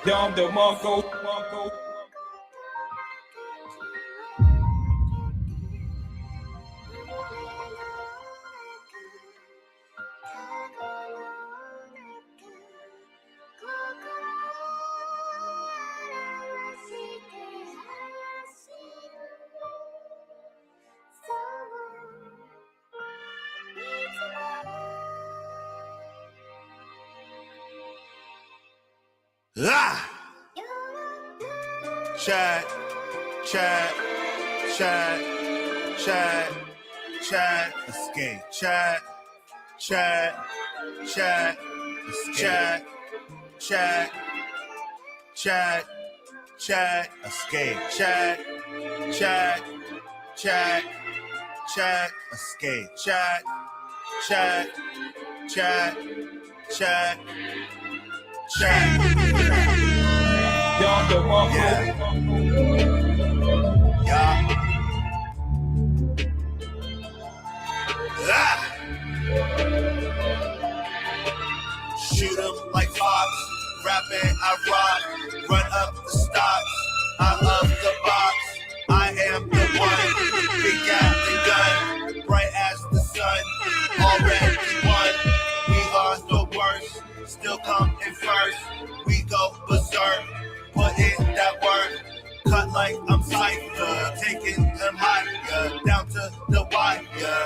Dom the Monko. Ah! Chat, chat, chat, chat, chat, escape, chat, chat, chat, chat, chat, chat, chat, escape, chat, chat, chat, chat, escape, chat, chat, chat, chat, chat. Dom the Monko. Yeah. Ah! Shoot 'em like Fox, rapping I rock, run up the stocks, I love the box, I am the one, big Yappin gun, bright as the sun, already won, we are the worst, still come in first, we go berserk, put in that work, cut like I'm Cypher, taking them higher, down to the wire,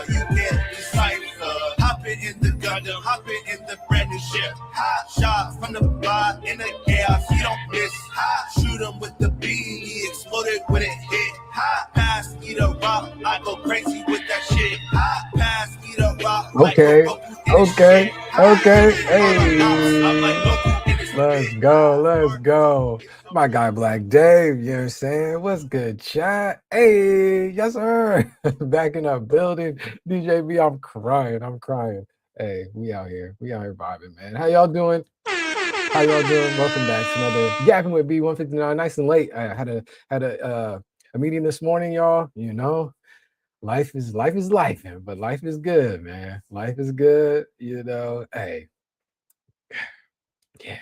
you can't decipher, hopping in the Gundam, hopping in the brand new ship, hot shot from the bar in the chaos, he don't miss, hot shoot him with the beat, he exploded when it hit, hot pass me the rock, I go crazy with that shit, hot pass me the rock, Okay, okay, okay, hey. I'm like Goku in his Let's spit. go, let's go. My guy Black Dave, you know what I'm saying? What's good, chat? Hey, yes, sir. Back in the building. DJ B, I'm crying. Hey, we out here vibing, man. How y'all doing? How y'all doing? Welcome back to another Yapping with B159. Nice and late. I had a meeting this morning, y'all. You know, life is life, but life is good, man. Life is good, you know. Hey, yeah.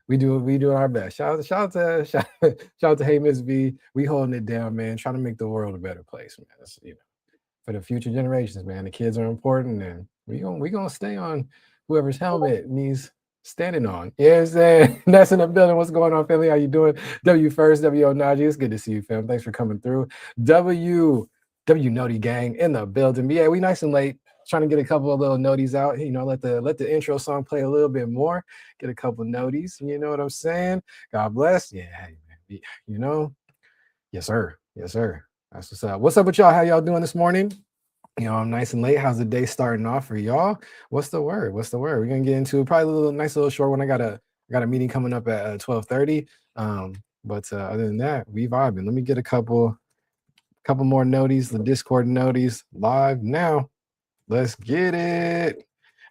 We doing our best. Shout out to Hey Miss B. We holding it down, man. Trying to make the world a better place, man. That's, you know, for the future generations, man. The kids are important, and we gonna stay on whoever's helmet needs standing on. You know what I'm saying? That's in the building. What's going on, family? How you doing? W first, W Najee. It's good to see you, fam. Thanks for coming through. W Noti gang in the building. But yeah, we nice and late. Trying to get a couple of little noties out. You know, let the intro song play a little bit more. Get a couple noties. You know what I'm saying? God bless. Yeah, man. You know. Yes, sir. Yes, sir. That's what's up. What's up with y'all? How y'all doing this morning? You know, I'm nice and late. How's the day starting off for y'all? What's the word? We're gonna get into probably a nice little short one. I got a meeting coming up at 12:30. But other than that, we vibing. Let me get a couple more noties, the Discord noties live now. Let's get it.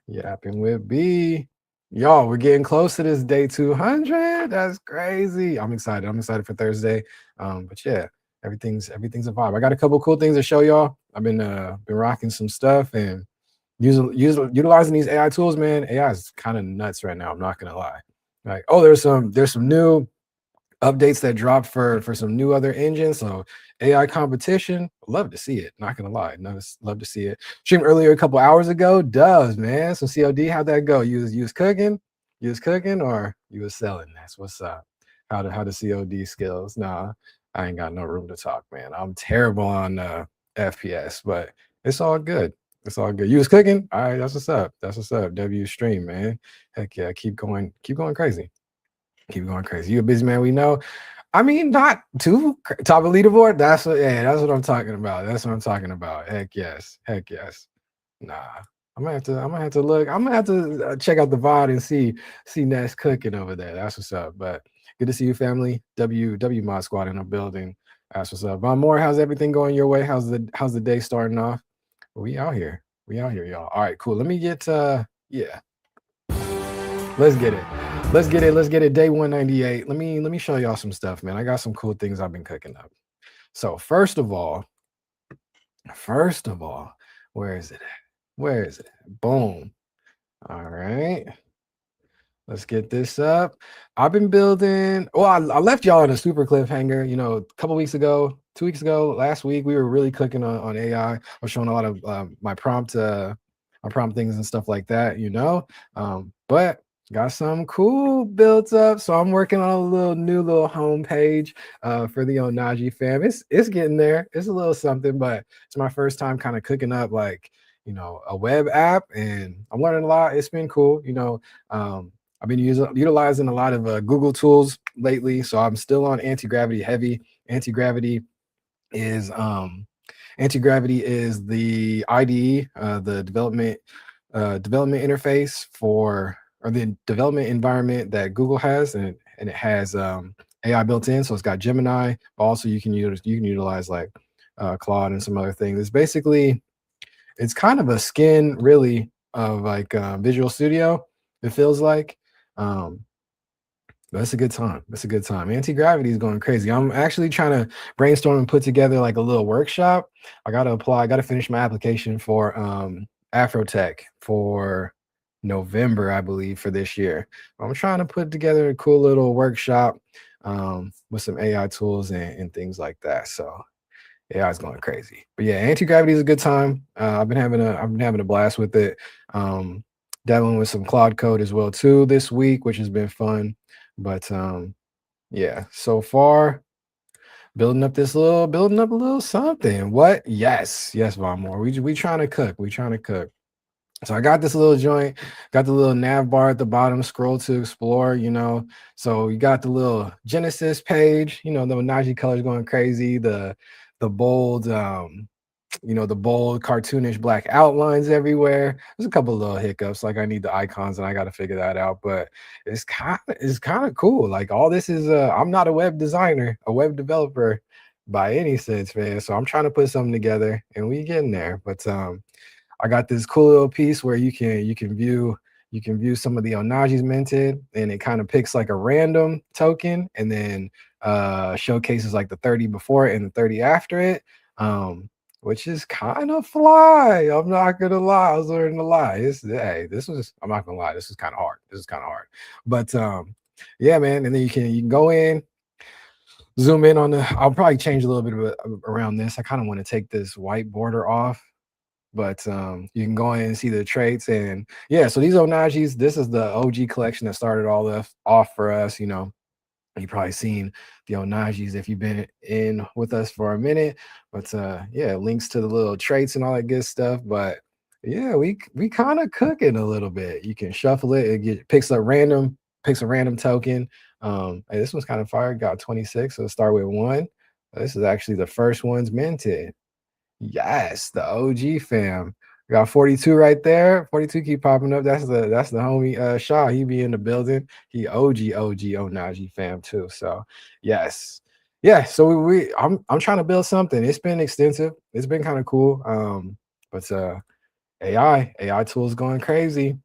Yapping with B. Y'all, we're getting close to this day 200. That's crazy. I'm excited. I'm excited for Thursday. But yeah, everything's a vibe. I got a couple cool things to show y'all. I've been rocking some stuff and utilizing these AI tools, man. AI is kind of nuts right now. I'm not gonna lie. Like, oh, there's some new updates that dropped for some new other engines. So AI competition, love to see it. Not gonna lie, love to see it. Streamed earlier a couple hours ago. Does man? So COD, how'd that go? You was cooking, or you was selling? That's what's up. How the COD skills? Nah, I ain't got no room to talk, man. I'm terrible on FPS, but it's all good. It's all good. You was cooking? All right, that's what's up. That's what's up. W stream, man. Heck yeah, keep going crazy. Keep going crazy. You a busy man, we know. I mean, not too top of leaderboard. That's what I'm talking about. That's what I'm talking about. Heck yes. Nah. I'm gonna have to look. I'm gonna have to check out the VOD and see Ness cooking over there. That's what's up. But good to see you, family. W Mod Squad in the building. That's what's up. Von Moore, how's everything going your way? How's the day starting off? We out here, y'all. All right, cool. Let me get yeah. Let's get it. Day 198. Let me show y'all some stuff, man. I got some cool things I've been cooking up. So first of all, where is it at? Boom. All right. Let's get this up. I've been building. Well, I left y'all on a super cliffhanger. A couple weeks ago, 2 weeks ago, last week, we were really cooking on AI. I was showing a lot of my prompt things and stuff like that. But got some cool built up. So I'm working on a new little homepage for the Onaji fam. It's getting there. It's a little something, but it's my first time kind of cooking up like a web app, and I'm learning a lot. It's been cool. I've been utilizing a lot of Google tools lately, so I'm still on anti-gravity heavy. Anti-gravity is um, anti-gravity is the IDE, the development interface for or the development environment that Google has, and it has AI built in. So it's got Gemini. Also, you can utilize like Claude and some other things. It's kind of a skin really of like Visual Studio. It feels like. Um, but it's a good time. It's a good time. Anti-gravity is going crazy. I'm actually trying to brainstorm and put together like a little workshop. I gotta finish my application for Afrotech for November, I believe, for this year. I'm trying to put together a cool little workshop with some AI tools and things like that. So AI is going crazy. But yeah, anti-gravity is a good time. I've been having a blast with it. Um, dabbling with some Claude code as well too this week, which has been fun. But yeah, so far building up a little something. What? Yes, Von Moore. We trying to cook. We trying to cook. So I got this little joint, got the little nav bar at the bottom, scroll to explore. So you got the little Genesis page, the Najee colors going crazy, the bold the bold cartoonish black outlines everywhere. There's a couple of little hiccups, like I need the icons and I got to figure that out, but it's kind of cool. Like all this is I'm not a web designer, a web developer by any sense, man. So I'm trying to put something together and we getting there. But I got this cool little piece where you can view some of the Onagi's minted, and it kind of picks like a random token and then showcases like the 30 before it and the 30 after it. Which is kind of fly. I'm not gonna lie. I was learning to lie. I'm not gonna lie, this is kind of hard. This is kind of hard. But yeah, man. And then you can go in, zoom in on the I'll probably change a little bit around this. I kind of want to take this white border off, but you can go in and see the traits. And yeah, so these Onagis, this is the OG collection that started all this off for us. You've probably seen the Onagis if you've been in with us for a minute. But yeah, links to the little traits and all that good stuff. But yeah, we kind of cooking a little bit. You can shuffle it, picks a random token. Hey, this one's kind of fire, got 26, so let's start with one. This is actually the first one's minted. Yes, the OG fam. We got 42 right there. 42 keep popping up. That's the homie Shaw. He be in the building. He OG Onaji fam too. So yes. Yeah. So I'm trying to build something. It's been extensive. It's been kind of cool. But AI tools going crazy.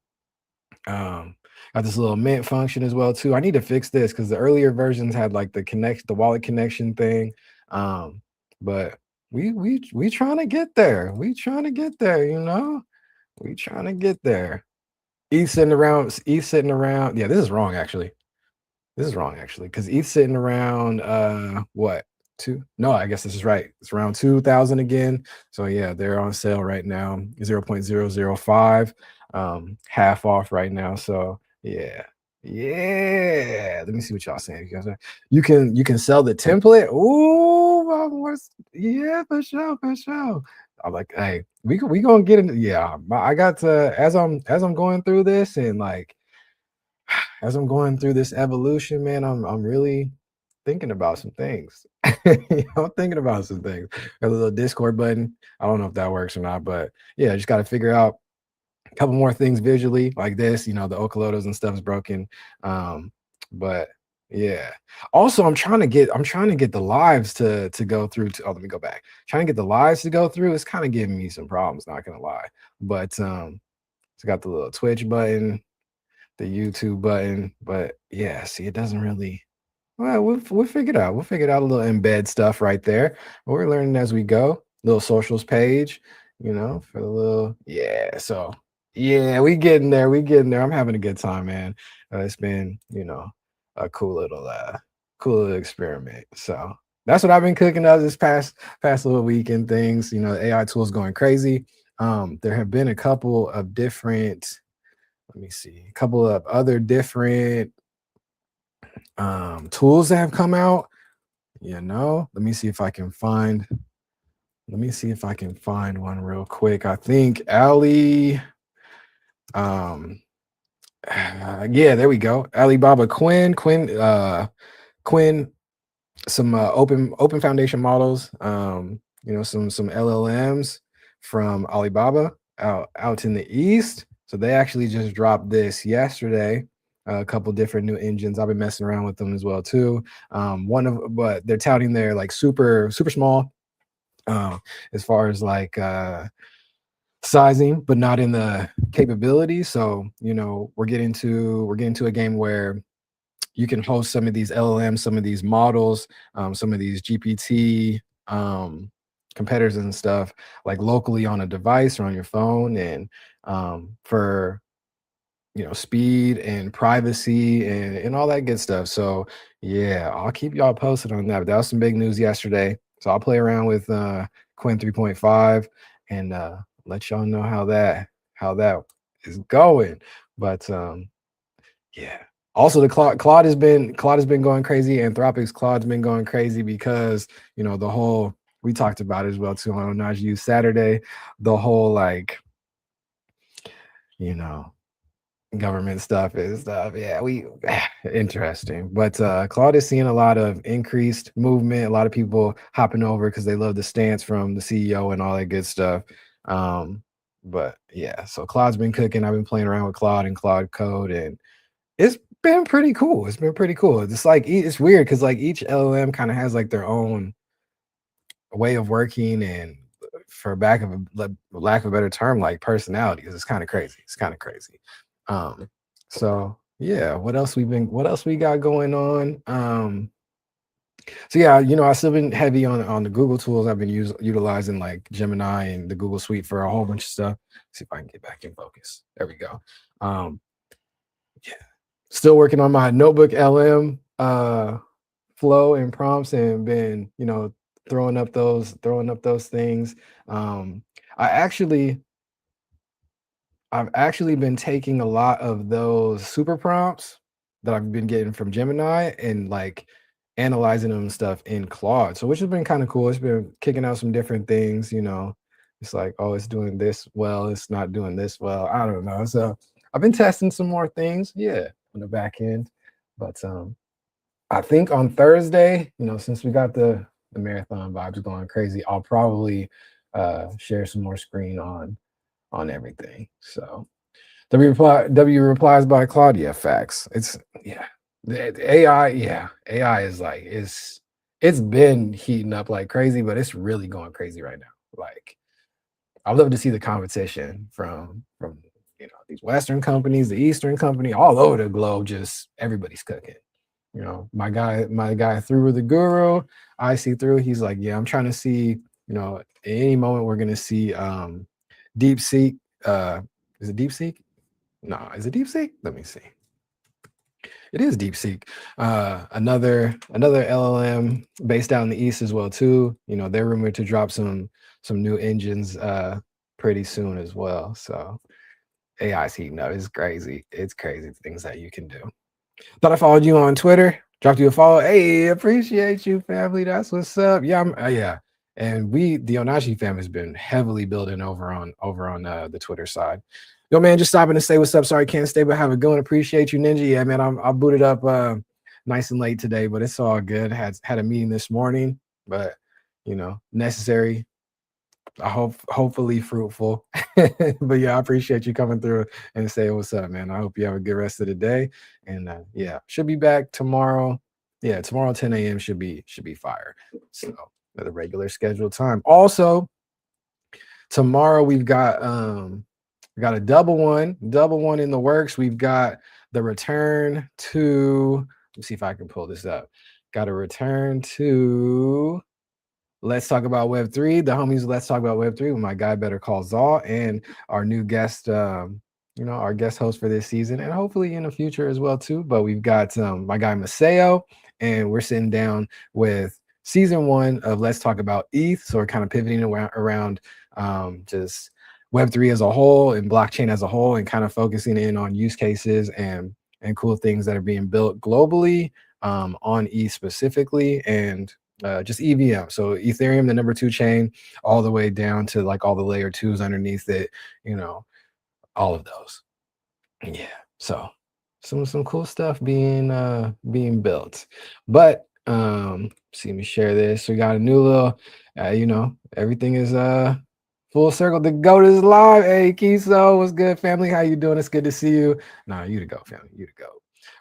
Um, got this little mint function as well too. I need to fix this because the earlier versions had like the wallet connection thing. But we trying to get there. We trying to get there. We trying to get there. ETH sitting around. Yeah, this is wrong actually. This is wrong actually, because ETH's sitting around what, two? No, I guess this is right. It's around 2,000 again. So yeah, they're on sale right now, 0.005, half off right now. So yeah. Yeah. Let me see what y'all saying. You can sell the template. Oh, yeah, for sure, for sure. I'm like, hey, we gonna get into, yeah. I got to, as I'm going through this and like as I'm going through this evolution, man, I'm really thinking about some things. I'm thinking about some things. Got a little Discord button. I don't know if that works or not, but yeah, just got to figure out a couple more things visually like this. The Okalotos and stuff is broken. But yeah. Also, I'm trying to get the lives to go through to, oh, let me go back. Trying to get the lives to go through. It's kind of giving me some problems, not gonna lie. But it's got the little Twitch button, the YouTube button. But yeah, see, it doesn't really. Well, we'll figure it out. We'll figure it out, a little embed stuff right there. We're learning as we go. Little socials page, for the little, yeah. So Yeah, we getting there. We getting there. I'm having a good time, man. It's been, a cool little experiment. So that's what I've been cooking up this past little week and things. AI tools going crazy. There have been a couple of different, let me see, a couple of other different tools that have come out. Let me see if I can find. Let me see if I can find one real quick. I think Ali. Um, yeah, there we go. Alibaba Quinn, some open foundation models. Some LLMs from Alibaba out in the east. So they actually just dropped this yesterday. A couple different new engines. I've been messing around with them as well too. But they're touting their like super small, as far as like sizing, but not in the capability. So we're getting to a game where you can host some of these LLMs, some of these models, some of these GPT competitors and stuff, like locally on a device or on your phone, and for speed and privacy and all that good stuff. So yeah, I'll keep y'all posted on that. But that was some big news yesterday. So I'll play around with Quinn 3.5 and let y'all know how that is going. But yeah. Also, the Claude has been going crazy. Anthropic's Claude's been going crazy because the whole, we talked about it as well too on Najee Saturday, the whole like you know government stuff is stuff. Yeah, we interesting. But Claude is seeing a lot of increased movement, a lot of people hopping over because they love the stance from the CEO and all that good stuff. But yeah, so Claude's been cooking. I've been playing around with Claude and Claude Code, and it's been pretty cool. It's been pretty cool. It's like it's weird because like each LLM kind of has like their own way of working, and for lack of a better term, like personalities. It's kind of crazy. It's kind of crazy. Um, so yeah, what else we got going on? So yeah, I still been heavy on the Google tools. I've been utilizing like Gemini and the Google Suite for a whole bunch of stuff. See if I can get back in focus. There we go. Yeah, still working on my notebook LM flow and prompts, and been throwing up those things. um i actually I've actually been taking a lot of those super prompts that I've been getting from Gemini and like analyzing them and stuff in Claude. So which has been kind of cool. It's been kicking out some different things. It's like, oh, it's doing this well, it's not doing this well. I don't know. So I've been testing some more things, yeah, on the back end. But I think on Thursday, since we got the marathon vibes going crazy, I'll probably share some more screen on everything. So W replies by Claudia. Facts. It's yeah. The AI, yeah. AI is like it's been heating up like crazy, but it's really going crazy right now. Like I love to see the competition from these Western companies, the Eastern company, all over the globe. Just everybody's cooking. My guy through with the guru, I see through. He's like, yeah, I'm trying to see. At any moment we're gonna see deep seek. Is it deep seek? No, is it deep seek? Let me see. It is deep seek. Another LLM based out in the east as well too. They're rumored to drop some new engines pretty soon as well. So AI's heating up. It's crazy. It's crazy the things that you can do. Thought I followed you on Twitter. Dropped you a follow. Hey, appreciate you, family. That's what's up. Yeah, yeah. And the Onashi fam has been heavily building over on the Twitter side. Yo, man, just stopping to say what's up. Sorry, can't stay, but have a good one. Appreciate you, Ninja. Yeah, man, I booted up nice and late today, but it's all good. Had a meeting this morning, but necessary. I hopefully fruitful. But yeah, I appreciate you coming through and saying what's up, man. I hope you have a good rest of the day. And yeah, should be back tomorrow. Yeah, tomorrow 10 a.m. should be fire. So at the regular scheduled time. Also, tomorrow we've got a double one in the works. We've got the return to, let's see if I can pull this up. Got a return to Let's Talk About Web3, the homies. Let's Talk About Web3 with my guy Better Call Zal and our new guest our guest host for this season, and hopefully in the future as well too. But we've got my guy Maseo, and we're sitting down with season 1 of Let's Talk About ETH. So we're kind of pivoting around just Web3 as a whole and blockchain as a whole, and kind of focusing in on use cases and cool things that are being built globally on ETH specifically, and just EVM. So Ethereum, the number 2 chain, all the way down to like all the layer 2s underneath it, all of those. Yeah. So some cool stuff being built. But see me share this. We got a new little everything is full circle. The GOAT is live. Hey Kiso, what's good, family? How you doing? It's good to see you. Nah, you to go, family. You to go.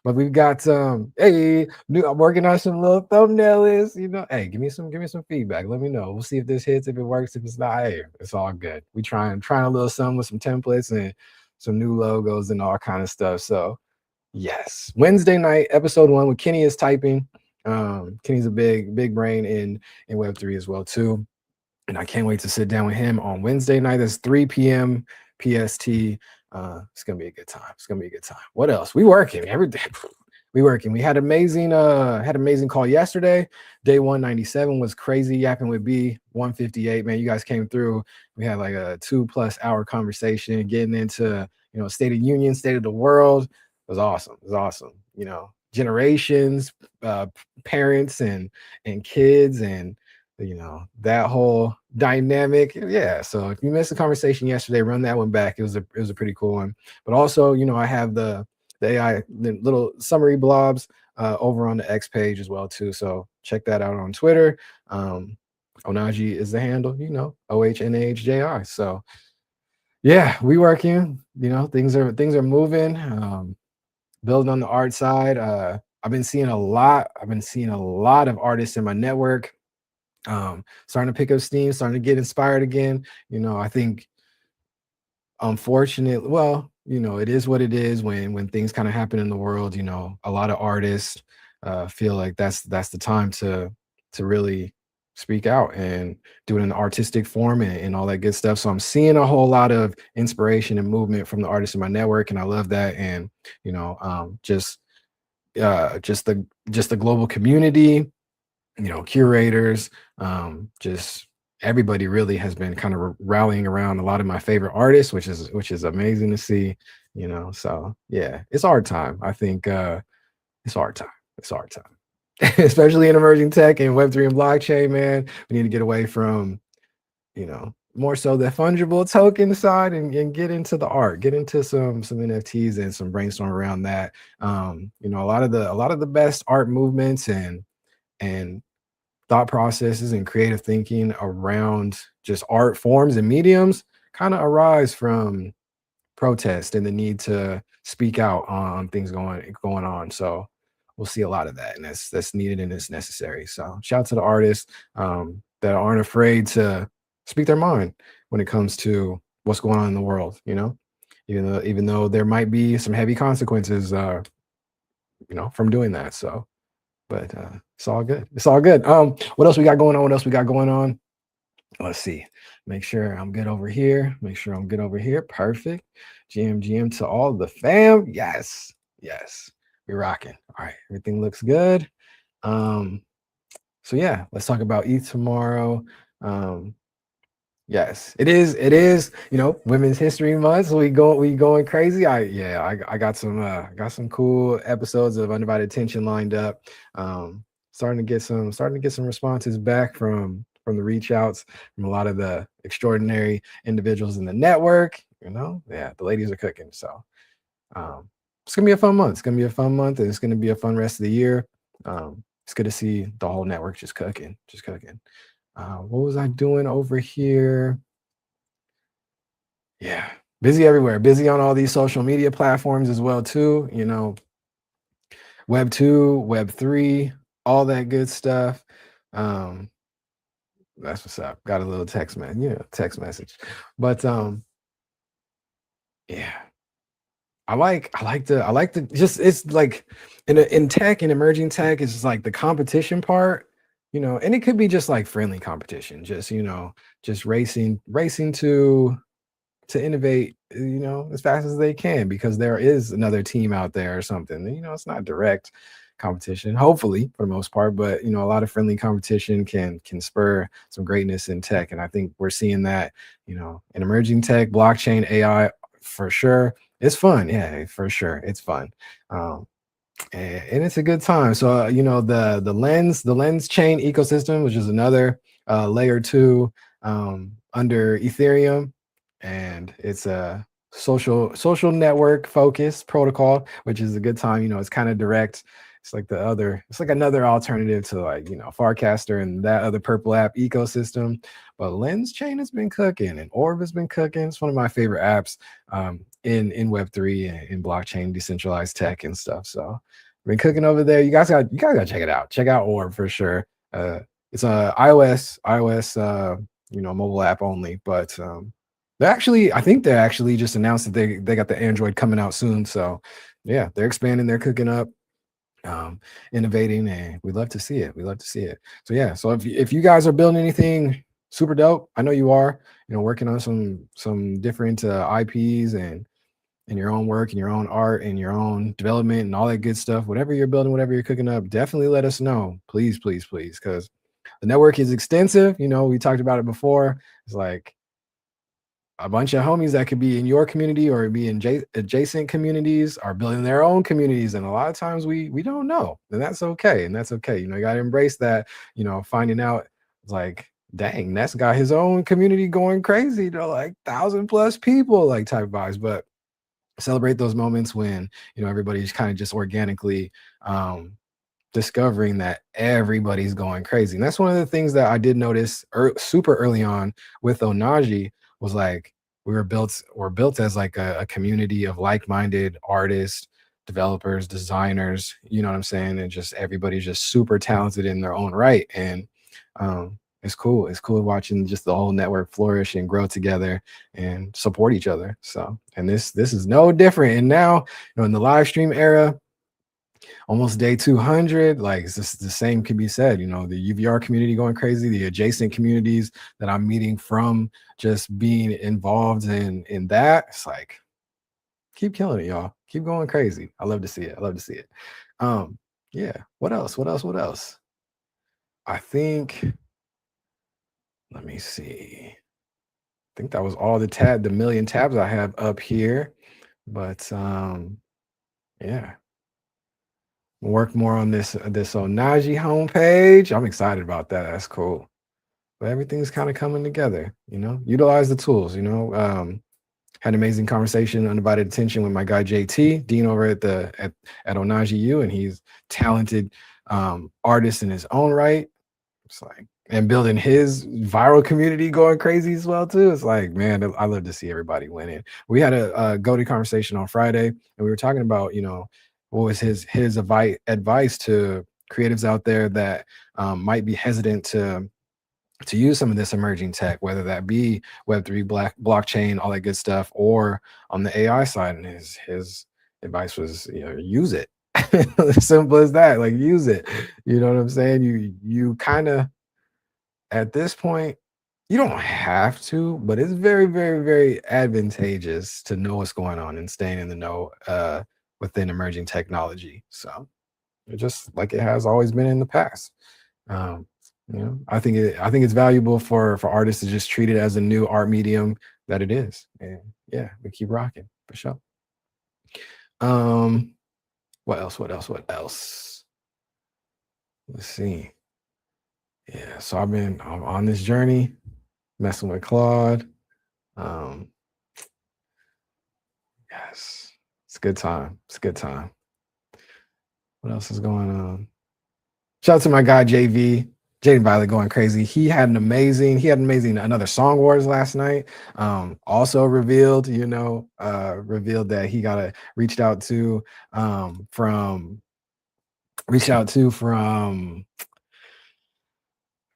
But we've got I'm working on some little thumbnail lists, Hey, give me some feedback. Let me know. We'll see if this hits, if it works, if it's not. Hey, it's all good. We trying a little something with some templates and some new logos and all kind of stuff. So yes, Wednesday night, episode 1 with Kenny is typing. Kenny's a big brain in Web3 as well too, and I can't wait to sit down with him on Wednesday night. That's 3 p.m. PST. It's gonna be a good time. It's gonna be a good time. What else? We working every day. We working. We had amazing call yesterday. Day 197 was crazy. Yappin with YwB159. Man, you guys came through. We had like a 2+ hour conversation, getting into state of union, state of the world. It was awesome. It was awesome. Generations, parents and kids, and that whole dynamic. Yeah. So if you missed the conversation yesterday, run that one back. It was a pretty cool one. But also, I have the AI, the little summary blobs over on the X page as well too. So check that out on Twitter. Onaji is the handle, OHNAHJI. So yeah, we working, things are moving, building on the art side. I've been seeing a lot of artists in my network starting to pick up steam, starting to get inspired again. I think unfortunately, well, it is what it is when things kind of happen in the world. A lot of artists feel like that's the time to really speak out and do it in an artistic form and all that good stuff. So I'm seeing a whole lot of inspiration and movement from the artists in my network, and I love that. And just the global community, curators, just everybody really has been kind of rallying around a lot of my favorite artists, which is amazing to see. So yeah, it's our time. I think it's our time. Especially in emerging tech and Web3 and blockchain, man. We need to get away from more so the fungible token side and get into the art, get into some NFTs and some brainstorm around that. A lot of the best art movements and thought processes and creative thinking around just art forms and mediums kind of arise from protest and the need to speak out on things going on. So we'll see a lot of that, and that's needed and it's necessary. So shout out to the artists that aren't afraid to speak their mind when it comes to what's going on in the world, even though there might be some heavy consequences from doing that. So but it's all good. It's all good. What else we got going on? Let's see. Make sure I'm good over here. Perfect. GM to all the fam. Yes. We're rocking. All right. Everything looks good. So yeah, let's talk about ETH tomorrow. Yes, it is, Women's History Month. So we going crazy. I got some cool episodes of Undivided Attention lined up. Starting to get some responses back from the reach outs from a lot of the extraordinary individuals in the network. Yeah, the ladies are cooking. So it's gonna be a fun month. And it's gonna be a fun rest of the year. It's good to see the whole network just cooking. What was I doing over here? Yeah, busy everywhere. Busy on all these social media platforms as well too. Web 2, Web 3, all that good stuff. That's what's up. Got a little text message. But yeah. I like the just, it's like in tech and emerging tech, it's just like the competition part, and it could be just like friendly competition, just just racing to to innovate, as fast as they can, because there is another team out there or something. It's not direct competition, hopefully, for the most part, but a lot of friendly competition can spur some greatness in tech. And I think we're seeing that, in emerging tech, blockchain, AI, for sure. It's fun. Yeah, for sure. It's fun. Um, and it's a good time. So the lens chain ecosystem, which is another layer two under Ethereum, and it's a social network focused protocol, which is a good time. It's kind of direct. It's like another alternative to like Farcaster and that other purple app ecosystem. But Lens Chain has been cooking, and Orb has been cooking. It's one of my favorite apps in Web3 and in blockchain, decentralized tech and stuff. So been cooking over there. You guys got to check it out. Check out Orb for sure. It's a iOS mobile app only, but I think they actually just announced that they got the Android coming out soon. So yeah, they're expanding, they're cooking up, innovating, and we love to see it. We love to see it. So yeah, so if you guys are building anything super dope, I know you are, working on some different IPs and your own work and your own art and your own development and all that good stuff, whatever you're building, whatever you're cooking up, definitely let us know. Please, please, please. Because the network is extensive. We talked about it before. It's like a bunch of homies that could be in your community or be in adjacent communities are building their own communities. And a lot of times we don't know. And that's okay. And that's okay. You got to embrace that, finding out like, dang, that's got his own community going crazy. Like 1,000+ people, like type vibes. But celebrate those moments when everybody's kind of just organically discovering that everybody's going crazy. And that's one of the things that I did notice super early on with Onaji was like we're built as like a community of like-minded artists, developers, designers, you know what I'm saying? And just everybody's just super talented in their own right. And it's cool. It's cool watching just the whole network flourish and grow together and support each other. So, and this is no different. And now, in the live stream era, almost day 200, like it's just the same can be said. The UVR community going crazy, the adjacent communities that I'm meeting from just being involved in that. It's like, keep killing it, y'all. Keep going crazy. I love to see it. I love to see it. Yeah. What else? What else? What else? I think, let me see. I think that was all the million tabs I have up here. But yeah. Work more on this Onaji homepage. I'm excited about that. That's cool. But everything's kind of coming together, Utilize the tools, had an amazing conversation, undivided attention with my guy JT, Dean over at Onaji U, and he's talented artist in his own right. It's like, and building his viral community going crazy as well too. It's like, man, I love to see everybody winning. We had a go-to conversation on Friday, and we were talking about, what was his advice to creatives out there that might be hesitant to use some of this emerging tech, whether that be Web3, blockchain, all that good stuff, or on the AI side. And his advice was, use it. Simple as that. Like, use it. You know what I'm saying? You kind of, at this point, you don't have to, but it's very, very, very advantageous to know what's going on and staying in the know within emerging technology. So just like it has always been in the past. I think it's valuable for artists to just treat it as a new art medium that it is. And yeah, we keep rocking for sure. What else? What else? Let's see. Yeah, so I'm on this journey, messing with Claude. Yes, it's a good time. It's a good time. What else is going on? Shout out to my guy JV, Jaden Violet, going crazy. He had an amazing another Song Wars last night. Also revealed that he got reached out to from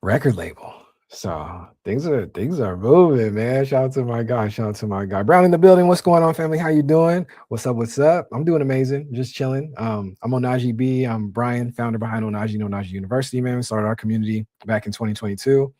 record label. So things are moving, man. Shout out to my guy. Shout out to my guy. Brown in the building. What's going on, family? How you doing? What's up? What's up? I'm doing amazing. Just chilling. I'm Onaji B. I'm Brian, founder behind Onaji and Onaji University, man. We started our community back in 2022.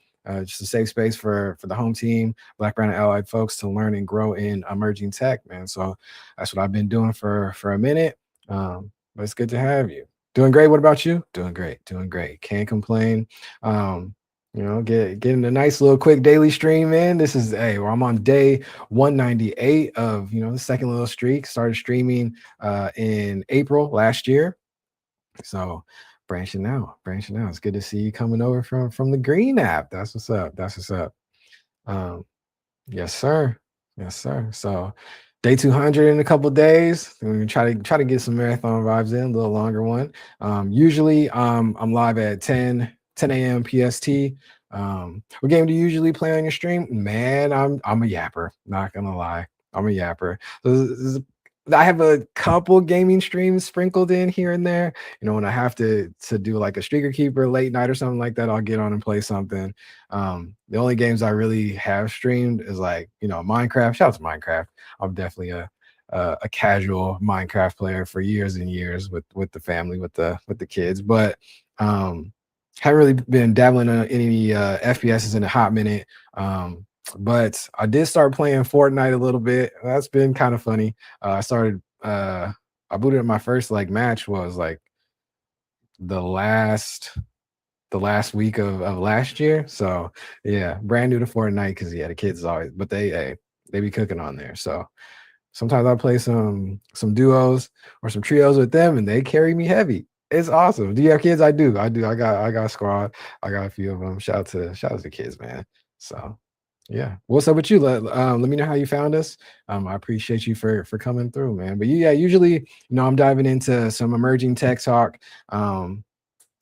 just a safe space for the home team, Black, Brown, and Allied folks to learn and grow in emerging tech, man. So that's what I've been doing for a minute. But it's good to have you. Doing great. What about you? Doing great. Doing great. Can't complain. Um, getting a nice little quick daily stream in. This is where I'm on day 198 of the second little streak. Started streaming in April last year. So branching out. It's good to see you coming over from the Green app. That's what's up. That's what's up. Um, yes, sir. Yes, sir. So day 200 in a couple days. We're gonna try to get some marathon vibes in, a little longer one. Usually I'm live at 10 a.m. PST. What game do you usually play on your stream? Man, I'm a yapper, not gonna lie. I'm a yapper. I have a couple gaming streams sprinkled in here and there. When I have to do like a streaker keeper late night or something like that, I'll get on and play something. The only games I really have streamed is like Minecraft. Shout out to Minecraft. I'm definitely a casual Minecraft player for years and years with the family, with the kids, but haven't really been dabbling in any FPSs in a hot minute. But I did start playing Fortnite a little bit. That's been kind of funny. I booted up my first like match was like the last week of last year. So yeah, brand new to Fortnite because the kids always, but they be cooking on there. So sometimes I play some duos or some trios with them, and they carry me heavy. It's awesome. Do you have kids? I do. I do. I got a squad. I got a few of them. Shout out to the kids, man. So yeah. What's up with you? Let me know how you found us. I appreciate you for coming through, man. But yeah, usually, I'm diving into some emerging tech talk.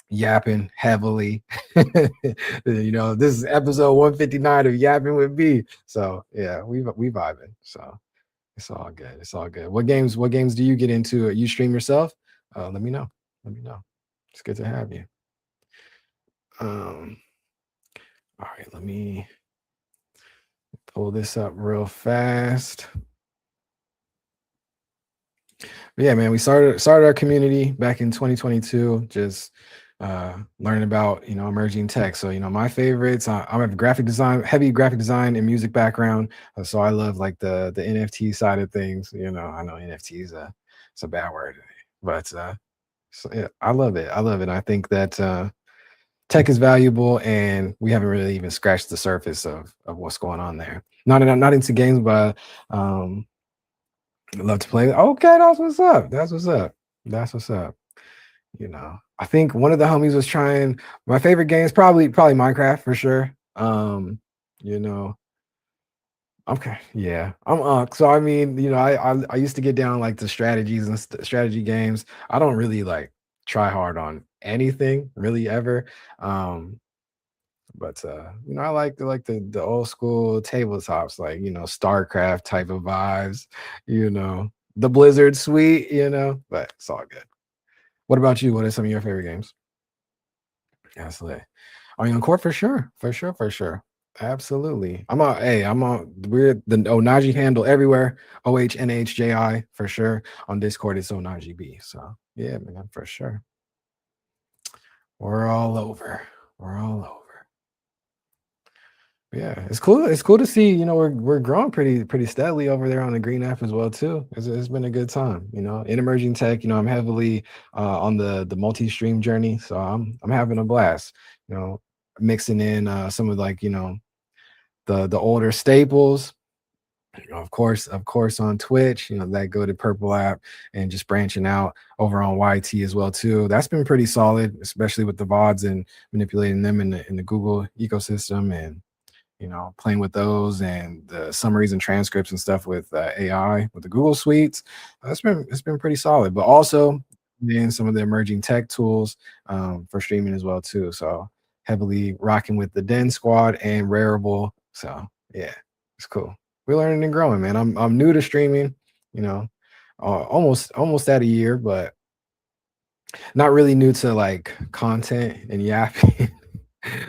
Yapping heavily. This is episode 159 of Yappin with B. So yeah, we vibing. So it's all good. It's all good. What games do you get into? You stream yourself? Let me know. Let me know. It's good to have you. All right, let me pull this up real fast. But yeah, man, we started our community back in 2022, just learning about emerging tech. So my favorites. I'm a heavy graphic design and music background, so I love like the NFT side of things. I know NFT is it's a bad word, but so, yeah, I love it. I love it. I think that tech is valuable, and we haven't really even scratched the surface of what's going on there. Not into games, but I love to play. Okay, that's what's up. That's what's up. That's what's up. I think one of the homies was trying my favorite games, probably Minecraft for sure. You know, okay, yeah. So I mean, I used to get down like the strategies and strategy games. I don't really like try hard on anything really ever. Um, but I like the old school tabletops, like StarCraft type of vibes, the Blizzard suite, but it's all good. What about you? What are some of your favorite games? Absolutely. Are you on court for sure? For sure, for sure. Absolutely. We're the Onaji handle everywhere. OHNHJI for sure. On Discord, it's Onaji B. So yeah, man, for sure. We're all over. We're all over. Yeah, it's cool. It's cool to see. We're growing pretty steadily over there on the Green app as well too. It's been a good time. In emerging tech. I'm heavily on the multi-stream journey, so I'm having a blast. Mixing in some of like the older staples. Of course, on Twitch. That go to Purple app and just branching out over on YT as well too. That's been pretty solid, especially with the VODs and manipulating them in the Google ecosystem and playing with those and the summaries and transcripts and stuff with AI with the Google suites. It's been pretty solid, but also in some of the emerging tech tools for streaming as well too. So heavily rocking with the Den Squad and Rareable. So yeah, it's cool. We're learning and growing, man. I'm new to streaming, almost at a year, but not really new to like content and yapping.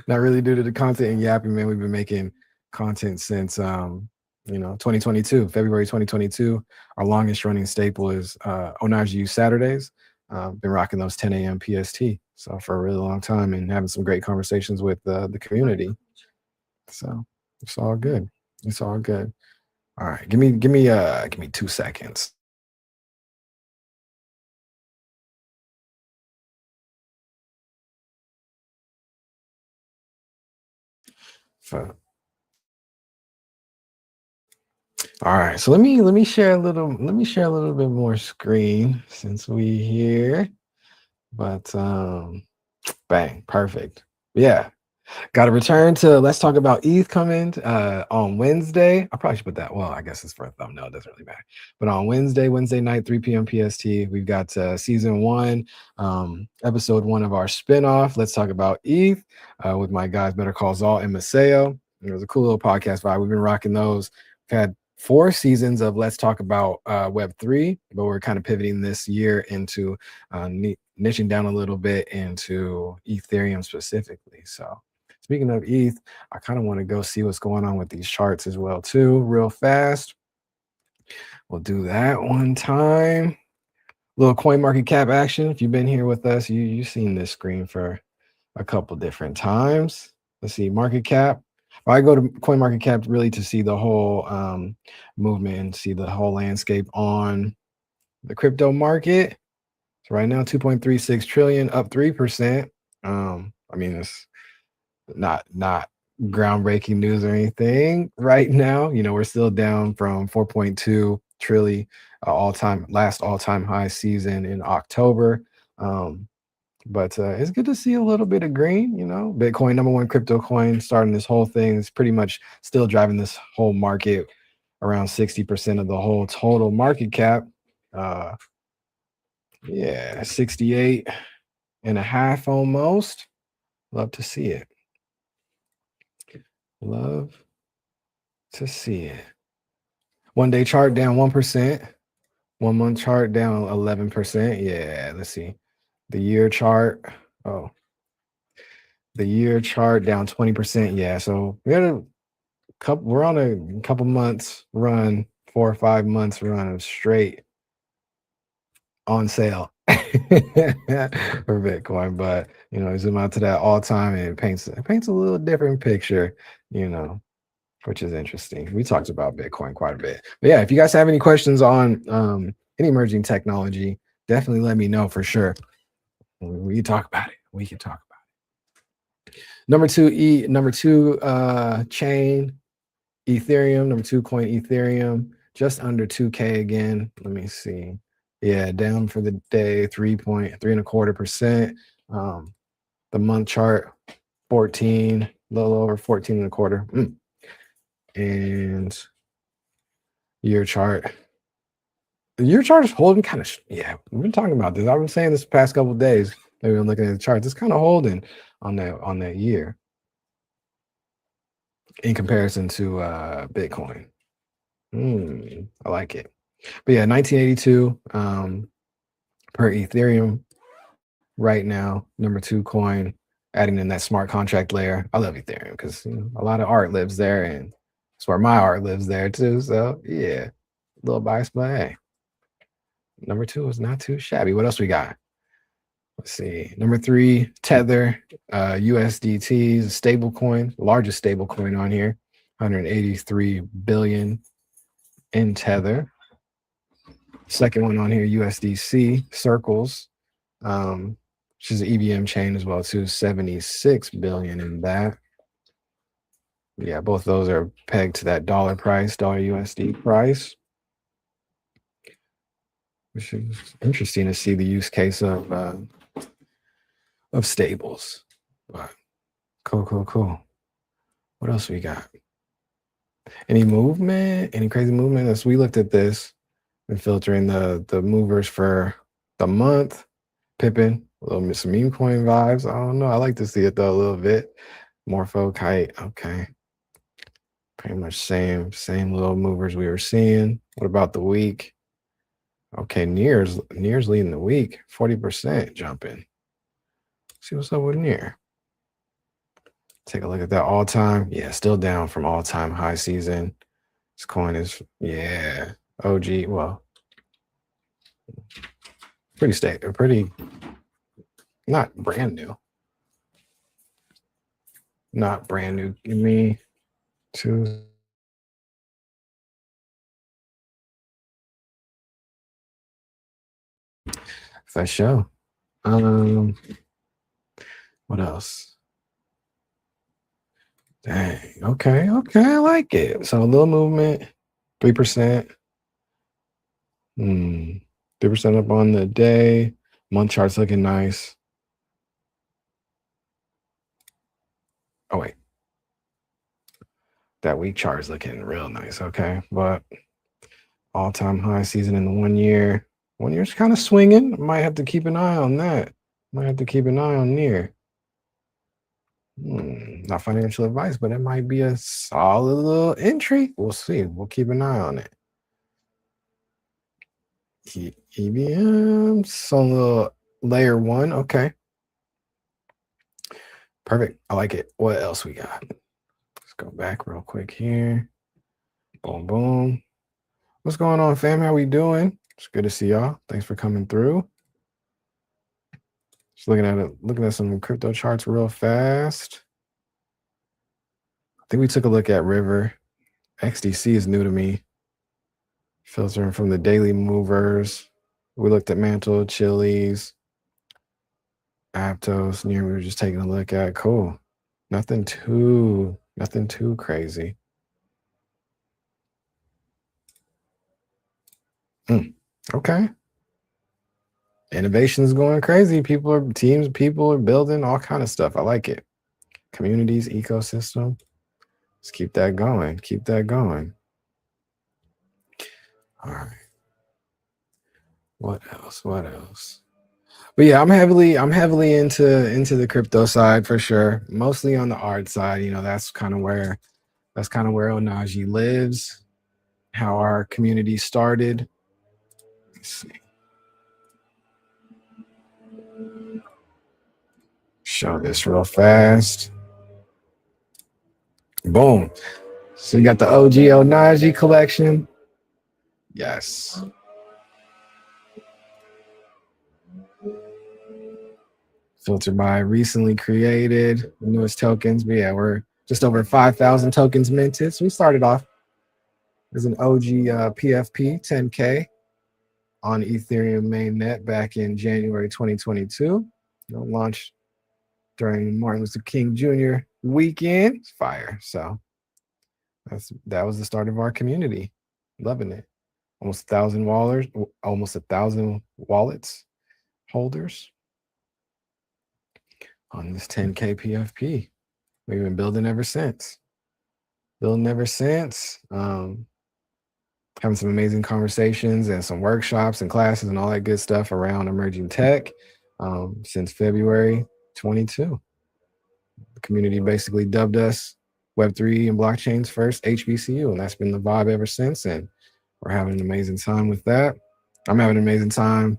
Not really due to the content and yapping, man. We've been making content since 2022, February 2022. Our longest running staple is Onaji Saturdays. Been rocking those 10 a.m. PST. So for a really long time and having some great conversations with the community. So it's all good. It's all good. All right. Give me 2 seconds. So, all right. So let me share a little bit more screen since we here. But bang, perfect. Yeah. Got to return to Let's Talk About ETH coming on Wednesday. I probably should put that. Well, I guess it's for a thumbnail. It doesn't really matter. But on Wednesday night, 3 p.m. PST, we've got season 1, episode 1 of our spinoff, Let's Talk About ETH, with my guys Better Call Saul and Maseo. It was a cool little podcast vibe. We've been rocking those. We've had 4 seasons of Let's Talk About Web3, but we're kind of pivoting this year into niching down a little bit into Ethereum specifically. So speaking of ETH, I kind of want to go see what's going on with these charts as well too, real fast. We'll do that one time. Little coin market cap action. If you've been here with us, you've seen this screen for a couple different times. Let's see, market cap. I go to coin market cap really to see the whole movement and see the whole landscape on the crypto market. So right now, 2.36 trillion, up 3%. I mean, it's not groundbreaking news or anything right now. We're still down from 4.2 trillion last all-time high season in October. But it's good to see a little bit of green. Bitcoin, number 1 crypto coin, starting this whole thing, is pretty much still driving this whole market, around 60% of the whole total market cap. 68 and a half almost. Love to see it. Love to see it. 1-day chart down 1%. 1 month chart down 11%. Yeah, let's see. The year chart. Oh, the year chart down 20%. Yeah, so we're on a couple months run, 4 or 5 months run of straight on sale for Bitcoin. But zoom out to that all time, and it paints a little different picture, which is interesting. We talked about Bitcoin quite a bit. But yeah, if you guys have any questions on any emerging technology, definitely let me know for sure. We can talk about it. Number two chain, Ethereum. Number 2 coin, Ethereum, just under 2K again. Let me see. Yeah, down for the day, 3.325%. The month chart, 14, a little over 14 and a quarter. And year chart. The year chart is holding kind of, we've been talking about this. I've been saying this the past couple of days. Maybe I'm looking at the charts. It's kind of holding on that year in comparison to Bitcoin. I like it. But yeah, 1982 per Ethereum right now, number 2 coin, adding in that smart contract layer. I love Ethereum because a lot of art lives there, and it's where my art lives there too. So yeah, a little biased, but hey, number 2 is not too shabby. What else we got? Let's see. Number 3, Tether, USDT is a stable coin, largest stable coin on here, 183 billion in Tether. Second one on here, USDC, Circles, which is an EVM chain as well too, 76 billion in that. Yeah, both those are pegged to that dollar USD price, which is interesting to see the use case of stables. But cool. What else we got? Any movement? Any crazy movement? As we looked at this and filtering the movers for the month, Pippin, a little some meme coin vibes. I don't know. I like to see it though a little bit. Morpho, Kite. Okay. Pretty much same little movers we were seeing. What about the week? Okay, Near's leading the week, 40% jumping. See what's up with Near. Take a look at that all time. Yeah, still down from all time high season. This coin is OG. Well, pretty not brand new. Not brand new. Give me Two. For sure. What else? Dang. Okay. I like it. So a little movement, 3%. 3% up on the day. Month chart's looking nice. Oh wait. That week chart is looking real nice. Okay. But all-time high season in the 1 year. 1 year's kind of swinging. Might have to keep an eye on that. Might have to keep an eye on near. Not financial advice, but it might be a solid little entry. We'll see. We'll keep an eye on it. EVM, some little layer 1. Okay. Perfect. I like it. What else we got? Let's go back real quick here. Boom, boom. What's going on, fam? How we doing? It's good to see y'all. Thanks for coming through. Just looking at some crypto charts real fast. I think we took a look at River. XDC is new to me. Filtering from the daily movers. We looked at Mantle, Chili's, Aptos. Near we were just taking a look at. Cool. Nothing too crazy. Okay. Innovation's going crazy. People are building all kind of stuff. I like it. Communities, ecosystem. Let's keep that going. Keep that going. All right. What else? But yeah, I'm heavily into the crypto side for sure. Mostly on the art side. That's kind of where Onaji lives. How our community started. Let's see. Show this real fast. Boom. So you got the OG Onaji collection. Yes. Filtered by recently created, the newest tokens. But yeah, we're just over 5,000 tokens minted. So we started off as an OG PFP 10K on Ethereum mainnet back in January 2022. Launched during Martin Luther King Jr. weekend. It's fire. So that was the start of our community. Loving it. Almost 1,000 wallets holders on this 10K PFP. We've been building ever since. Having some amazing conversations and some workshops and classes and all that good stuff around emerging tech since February 22. The community basically dubbed us Web3 and blockchain's first HBCU, and that's been the vibe ever since. And we're having an amazing time with that. I'm having an amazing time,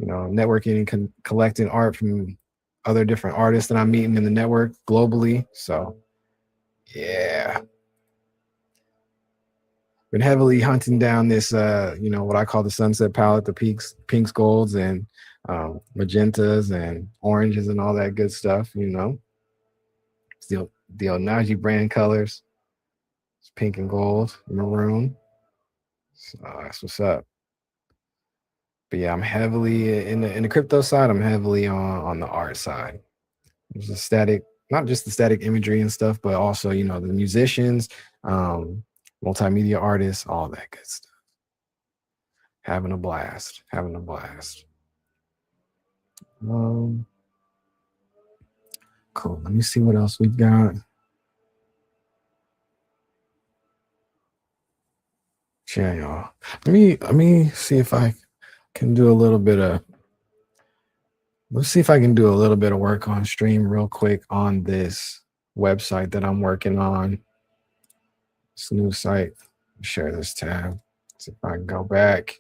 networking and collecting art from other different artists that I'm meeting in the network globally. So, yeah. Been heavily hunting down this, what I call the sunset palette, the pinks, golds, and magentas and oranges and all that good stuff, Still the Onaji brand colors. It's pink and gold, maroon. So that's what's up. But yeah, I'm heavily in the crypto side. I'm heavily on the art side. There's a static, not just the static imagery and stuff, but also the musicians, multimedia artists, all that good stuff. Having a blast. Cool. Let me see what else we've got. Yeah, y'all. Let me see if I can do a little bit of. Let's see if I can do a little bit of work on stream real quick on this website that I'm working on. This new site. Share this tab. See if I can go back.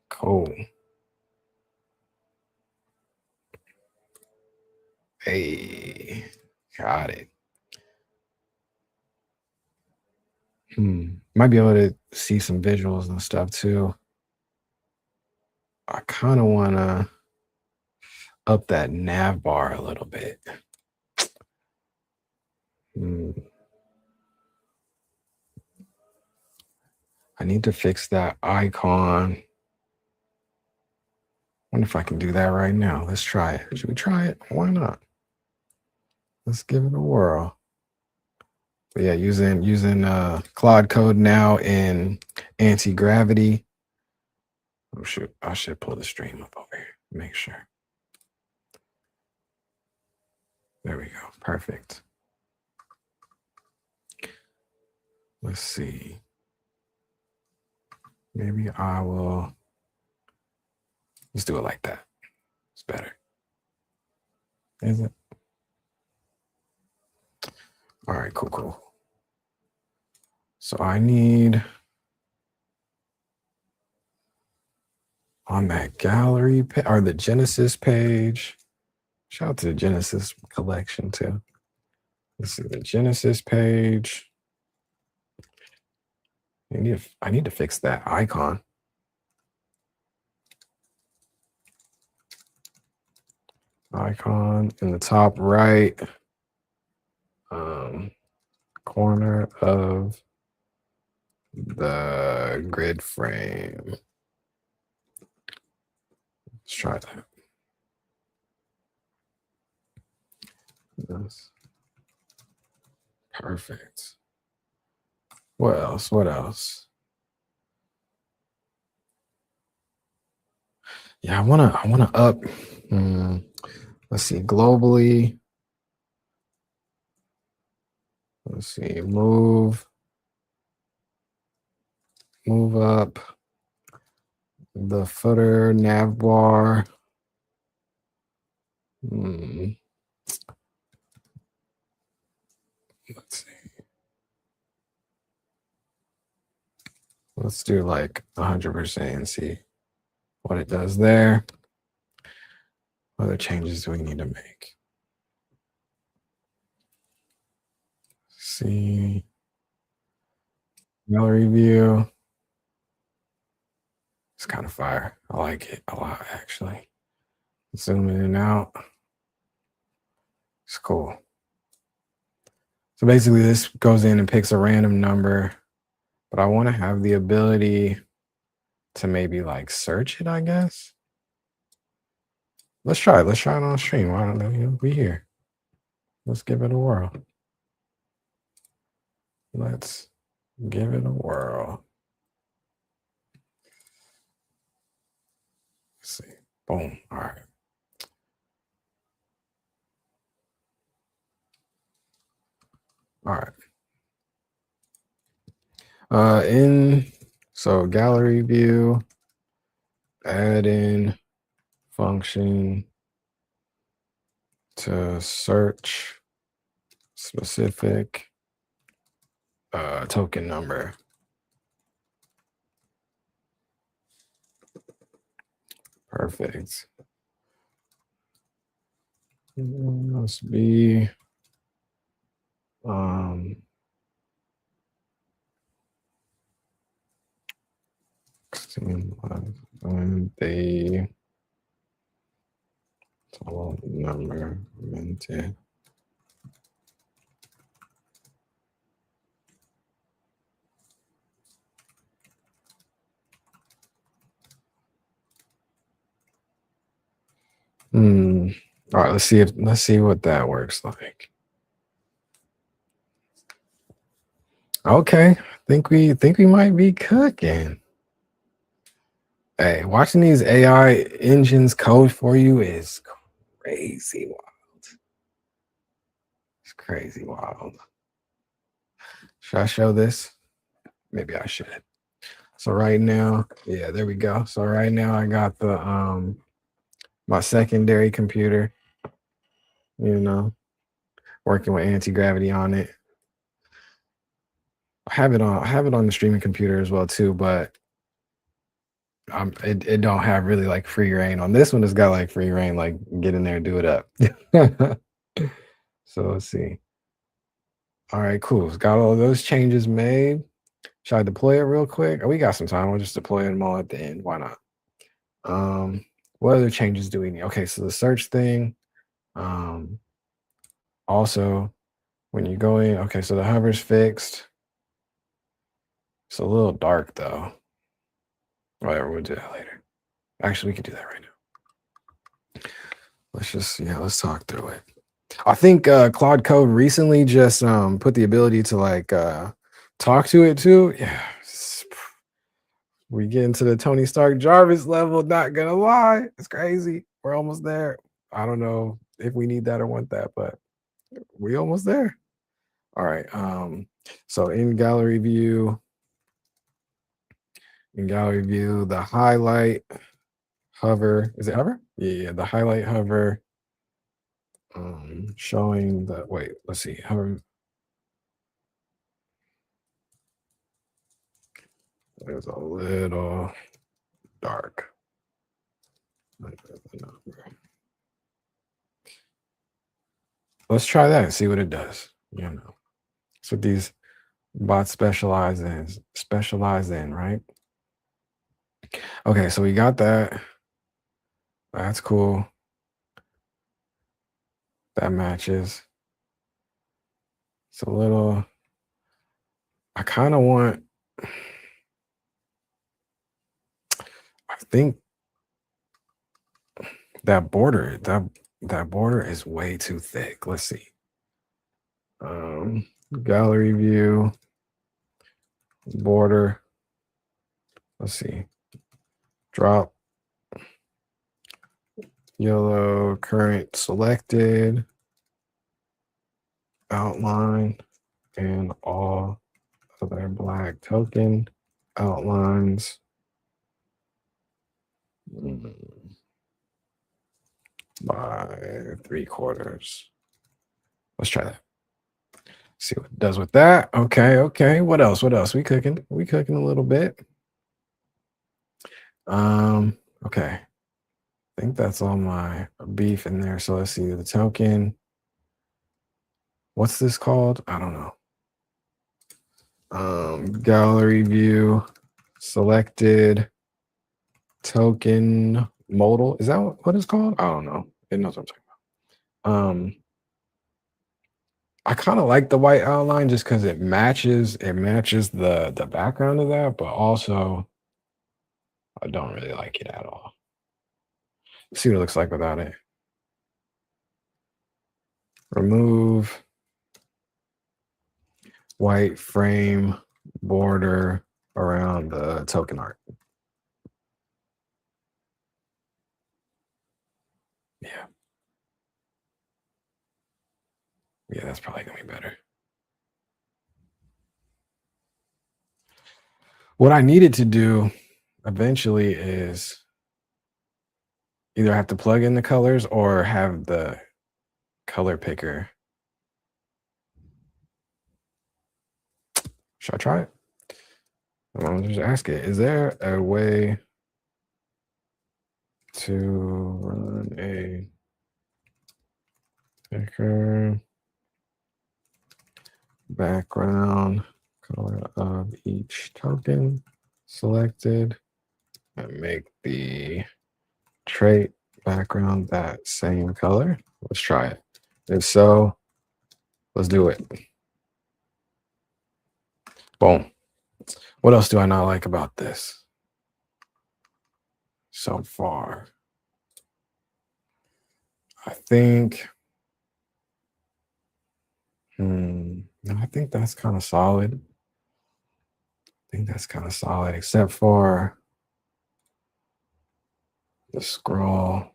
Cool. Hey, got it. Might be able to see some visuals and stuff too. I kind of want to up that nav bar a little bit. I need to fix that icon. Wonder if I can do that right now. Let's try it. Should we try it? Why not? Let's give it a whirl. But yeah, using Claude Code now in anti-gravity. Oh shoot, I should pull the stream up over here. Make sure. There we go. Perfect. Let's see. Maybe I will just do it like that. It's better. Is it? All right, cool. So I need on that gallery or the Genesis page. Shout out to the Genesis collection too. Let's see the Genesis page. I need to fix that icon. Icon in the top right corner of the grid frame. Let's try that. Yes. Perfect. What else? What else? Yeah, I wanna up. Let's see, globally. Let's see, move up the footer nav bar. Let's see. Let's do like 100% and see what it does there. What other changes do we need to make? See, gallery view. It's kind of fire. I like it a lot, actually. Zoom in and out. It's cool. So basically, this goes in and picks a random number, but I want to have the ability to maybe like search it, I guess. Let's try it. Let's try it on stream. Why don't we here? Let's give it a whirl. Let's give it a whirl. Let's see. Boom. All right. All right. So gallery view, add in function to search specific token number. Perfect. Must be when the total number minted. All right, let's see what that works like. Okay, think we might be cooking. Hey, watching these AI engines code for you is crazy wild. It's crazy wild. Should I show this? Maybe I should. So right now, yeah, there we go. So right now I got the my secondary computer, working with anti-gravity on it. I have it on the streaming computer as well too, but it don't have really like free reign. On this one, it's got like free reign, like get in there and do it up. So let's see. All right, cool. It's got all those changes made. Should I deploy it real quick? Oh, we got some time. We'll just deploy them all at the end. Why not? What other changes do we need? Okay, so the search thing. Also, when you go in, okay, so the hover's fixed. It's a little dark though. Whatever, we'll do that later. Actually, we could do that right now. Let's talk through it. I think Claude Code recently just put the ability to like talk to it too. Yeah. We get into the Tony Stark Jarvis level, not gonna lie. It's crazy. We're almost there. I don't know if we need that or want that, but we almost there. All right. So in gallery view, the highlight hover. Is it hover? Yeah, the highlight hover. Showing the let's see. Hover. It's a little dark. Let's try that and see what it does. You know, that's what these bots specialize in, right? Okay, so we got that. That's cool. That matches. It's a little. I kind of want. I think that border is way too thick. Let's see. Gallery view, border. Let's see. Drop. Yellow, current selected. Outline and all other black token outlines. By 3/4. Let's try that. See what it does with that. Okay. What else? We cooking a little bit. Okay. I think that's all my beef in there. So let's see the token. What's this called? I don't know. Gallery view, selected token modal. Is that what it's called? I don't know. It knows what I'm talking about. I kind of like the white outline just because it matches the background of that, but also I don't really like it at all. Let's see what it looks like without it. Remove white frame border around the token art. Yeah, that's probably gonna be better. What I needed to do eventually is either have to plug in the colors or have the color picker. Should I try it? I'll just ask it. Is there a way to run a picker background color of each token selected and make the trait background that same color? Let's try it. If so, let's do it. Boom. What else do I not like about this so far? I think I think that's kind of solid. Except for the scroll.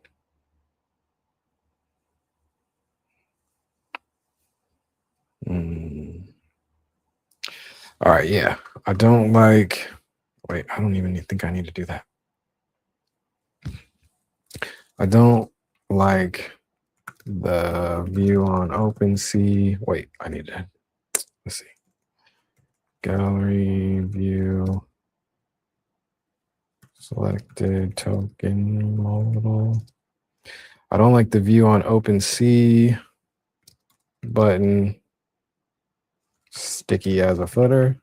All right, yeah. I don't like. Wait, I don't even think I need to do that. I don't like the view on OpenSea. Wait, I need to. Let's see. Gallery view. Selected token modal. I don't like the view on OpenSea button. Sticky as a footer.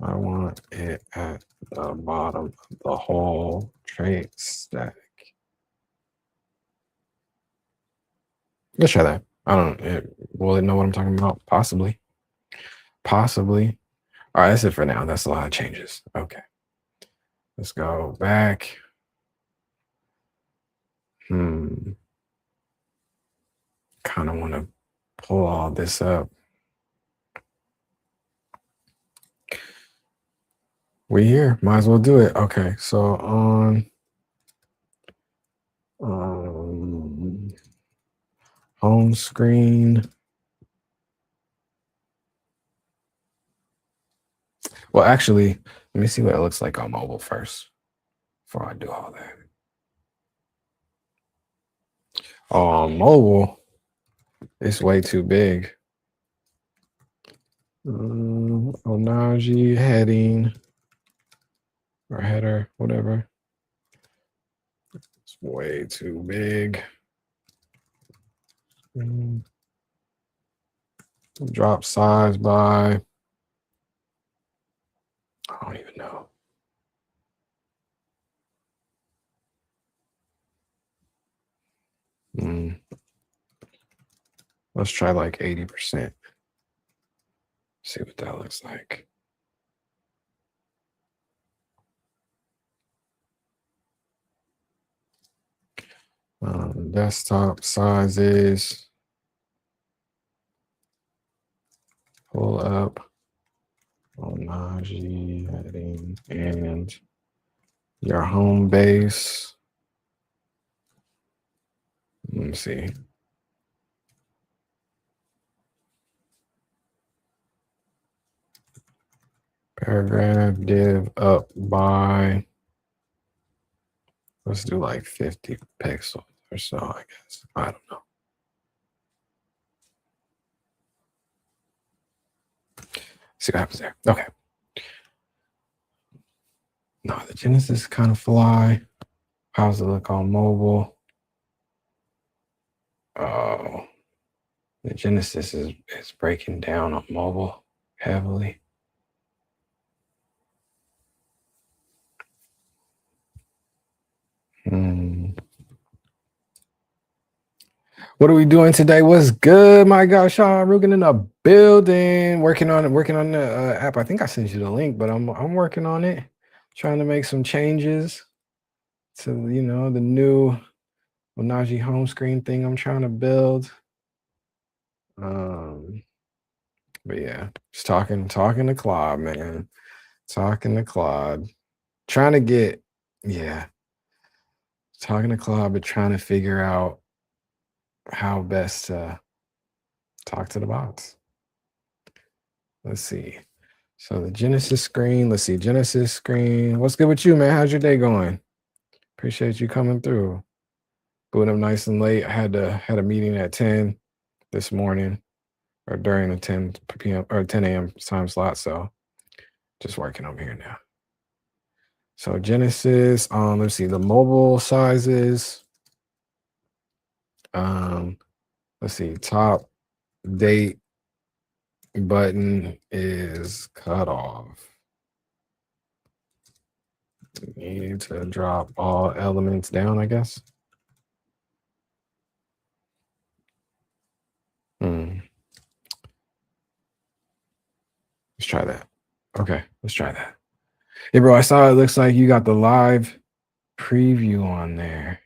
I want it at the bottom of the whole trait stack. Let's try that. I don't know. Will it know what I'm talking about? Possibly. All right, that's it for now. That's a lot of changes. Okay. Let's go back. Kind of want to pull all this up. We here. Might as well do it. Okay. So on home screen. Well, actually, let me see what it looks like on mobile first before I do all that. On mobile, it's way too big. Onaji heading or header, whatever. It's way too big. Drop size by, I don't even know. Let's try like 80%. See what that looks like. Desktop sizes. Pull up Onaji heading and your home base. Let me see. Paragraph div up by, let's do like 50 pixels or so, I guess. I don't know. See what happens there. Okay. No, the Genesis kind of fly. How's it look on mobile? Oh, the Genesis is breaking down on mobile heavily. What are we doing today? What's good? My God, Sean Rugen in the building. Working on the app. I think I sent you the link, but I'm working on it. Trying to make some changes to the new Onaji home screen thing I'm trying to build. But yeah, just talking to Claude, man. Talking to Claude. Trying to get, talking to Claude, but trying to figure out how best to talk to the bots. Let's see. So the Genesis screen, let's see, Genesis screen. What's good with you, man? How's your day going? Appreciate you coming through. Booting up nice and late. I had a meeting at 10 this morning or during the 10 p.m. or 10 a.m. time slot. So just working over here now. So Genesis, let's see, the mobile sizes. Let's see, top date button is cut off. Need to drop all elements down, I guess. Let's try that. Okay, let's try that. Hey, bro, I saw it looks like you got the live preview on there.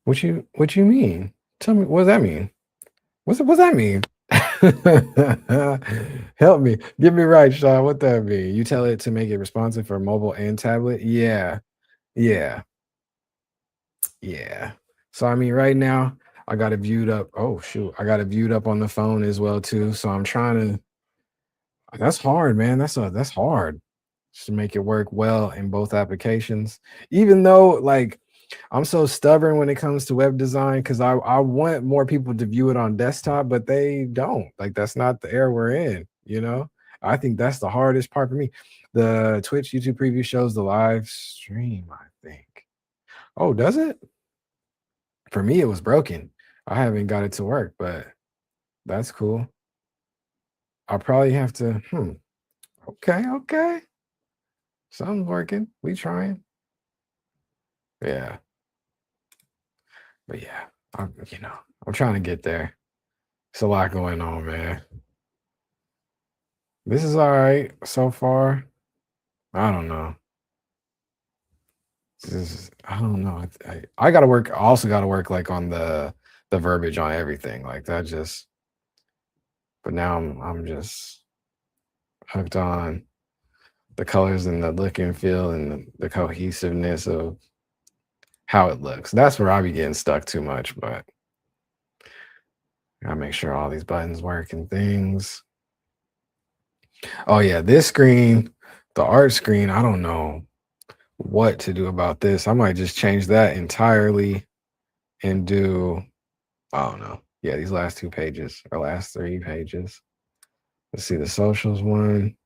What you mean? Tell me, what does that mean? What's that mean? Help me. Get me right, Sean. What that mean? You tell it to make it responsive for mobile and tablet? Yeah. So I mean, right now I got it viewed up. Oh shoot, I got it viewed up on the phone as well too. So I'm trying to. That's hard, man. That's hard just to make it work well in both applications. Even though, like, I'm so stubborn when it comes to web design because I want more people to view it on desktop, but they don't. Like, that's not the era we're in. I think that's the hardest part for me. The Twitch YouTube preview shows the live stream, I think. Oh, does it? For me, it was broken. I haven't got it to work, but that's cool. I'll probably have to. Okay. Something's working. We trying. Yeah. But yeah, I'm trying to get there. It's a lot going on, man. This is all right so far. I don't know. I don't know. I gotta work. I also gotta work like on the verbiage on everything. Like that just. But now I'm just hooked on the colors and the look and feel and the cohesiveness of how it looks. That's where I be getting stuck too much. But I make sure all these buttons work and things. Oh yeah, this screen, the art screen. I don't know what to do about this. I might just change that entirely and do, I don't know. Yeah, these last 2 pages or last 3 pages. Let's see the socials one.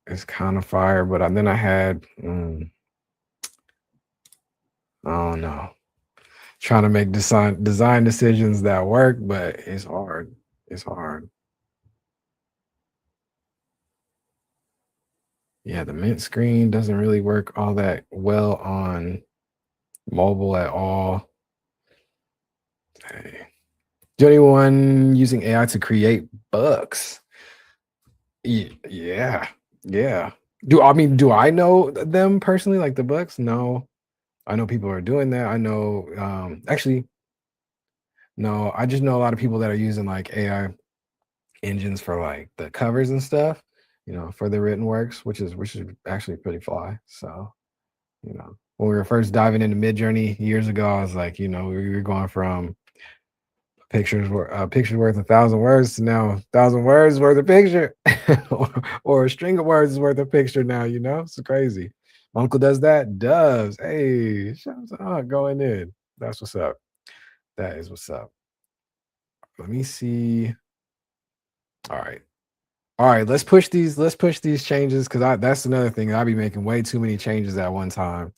It's kind of fire, but then I had, I don't know, trying to make design decisions that work, but it's hard. It's hard. Yeah, the mint screen doesn't really work all that well on mobile at all. Hey. Do anyone using AI to create books? Yeah, yeah. Do I know them personally, like the books? No, I know people are doing that. I know, actually, no, I just know a lot of people that are using like AI engines for like the covers and stuff, for the written works, which is actually pretty fly. So, when we were first diving into Midjourney years ago, I was like, we were going from pictures worth 1,000 words to now 1,000 words worth of picture, or a string of words is worth a picture now. It's crazy. My uncle does that. Does hey, shout out going in. That's what's up. That is what's up. Let me see. All right. All right, let's push these changes because I that's another thing. I'll be making way too many changes at one time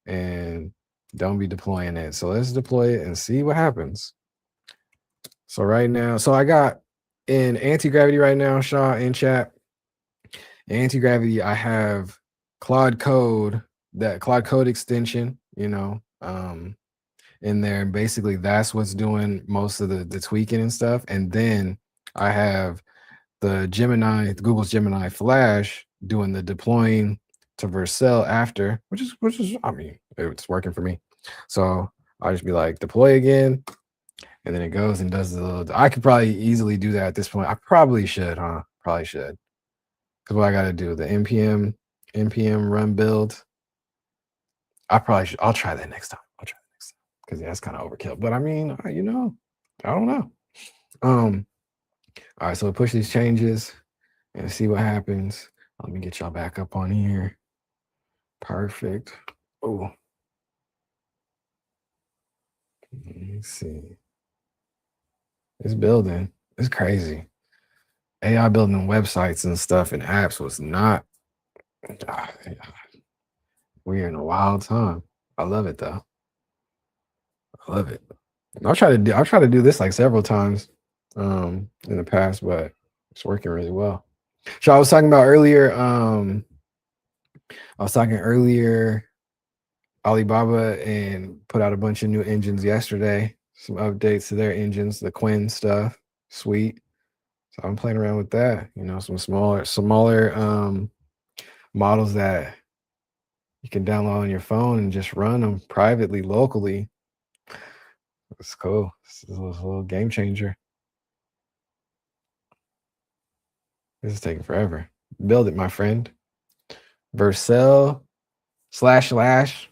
and don't be deploying it. So let's deploy it and see what happens. So right now, so I got in anti-gravity right now, Shaw in chat. Anti-gravity, I have Claude Code, that Claude Code extension, in there. And basically that's what's doing most of the tweaking and stuff. And then I have Google's Gemini Flash doing the deploying to Vercel after, which is I mean, it's working for me. So I'll just be like deploy again, and then it goes and does the little. I could probably easily do that at this point. I probably should, huh? Probably should. Because what I got to do, the npm run build. I probably should. I'll try that next time. Because that's kind of overkill. But I mean, I don't know. All right, so push these changes and see what happens. Let me get y'all back up on here. Perfect. Oh, let me see. It's building. It's crazy. AI building websites and stuff and apps was not. We're in a wild time. I love it though. I love it. I'll try to do this like several times in the past, but it's working really well. So I was talking earlier, Alibaba and put out a bunch of new engines yesterday, some updates to their engines, the Quinn stuff. Sweet. So I'm playing around with that, some smaller models that you can download on your phone and just run them privately, locally. It's cool. This is a little game changer. This is taking forever. Build it, my friend. Vercel //